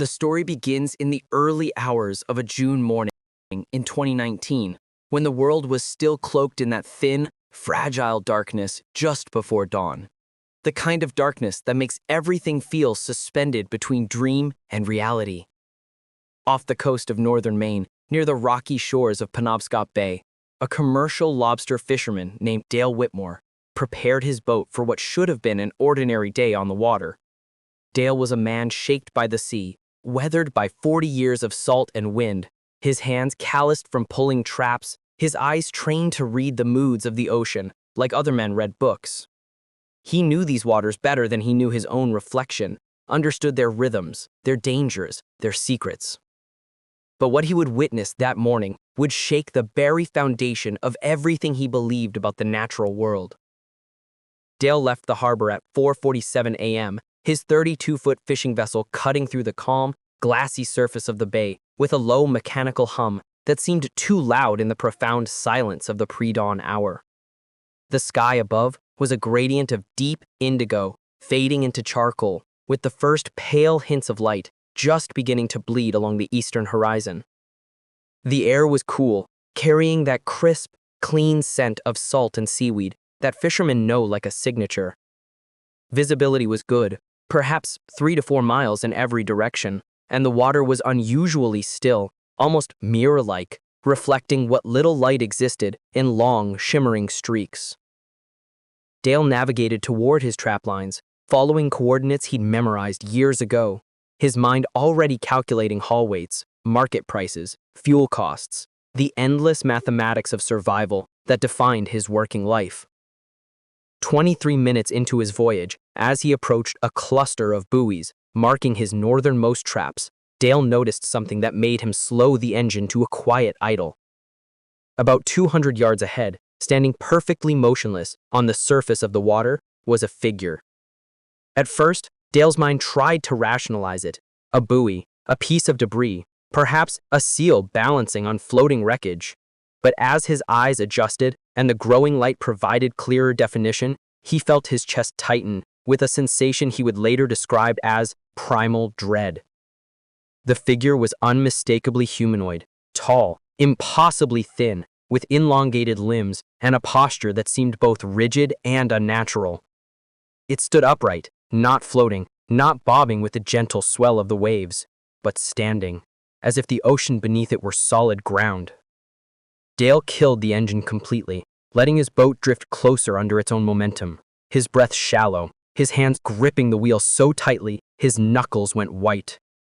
The story begins in the early hours of a June morning in 2019, when the world was still cloaked in that thin, fragile darkness just before dawn. The kind of darkness that makes everything feel suspended between dream and reality. Off the coast of northern Maine, near the rocky shores of Penobscot Bay, a commercial lobster fisherman named Dale Whitmore prepared his boat for what should have been an ordinary day on the water. Dale was a man shaped by the sea, weathered by 40 years of salt and wind, his hands calloused from pulling traps, his eyes trained to read the moods of the ocean, like other men read books. He knew these waters better than he knew his own reflection, understood their rhythms, their dangers, their secrets. But what he would witness that morning would shake the very foundation of everything he believed about the natural world. Dale left the harbor at 4:47 a.m., his 32-foot fishing vessel cutting through the calm, glassy surface of the bay with a low mechanical hum that seemed too loud in the profound silence of the pre-dawn hour. The sky above was a gradient of deep indigo fading into charcoal, with the first pale hints of light just beginning to bleed along the eastern horizon. The air was cool, carrying that crisp, clean scent of salt and seaweed that fishermen know like a signature. Visibility was good, perhaps 3 to 4 miles in every direction, and the water was unusually still, almost mirror-like, reflecting what little light existed in long, shimmering streaks. Dale navigated toward his traplines, following coordinates he'd memorized years ago, his mind already calculating haul weights, market prices, fuel costs, the endless mathematics of survival that defined his working life. 23 minutes into his voyage, as he approached a cluster of buoys marking his northernmost traps, Dale noticed something that made him slow the engine to a quiet idle. About 200 yards ahead, standing perfectly motionless on the surface of the water, was a figure. At first, Dale's mind tried to rationalize it. A buoy, a piece of debris, perhaps a seal balancing on floating wreckage. But as his eyes adjusted and the growing light provided clearer definition, he felt his chest tighten with a sensation he would later describe as primal dread. The figure was unmistakably humanoid, tall, impossibly thin, with elongated limbs and a posture that seemed both rigid and unnatural. It stood upright, not floating, not bobbing with the gentle swell of the waves, but standing, as if the ocean beneath it were solid ground. Dale killed the engine completely, letting his boat drift closer under its own momentum, his breath shallow, his hands gripping the wheel so tightly his knuckles went white.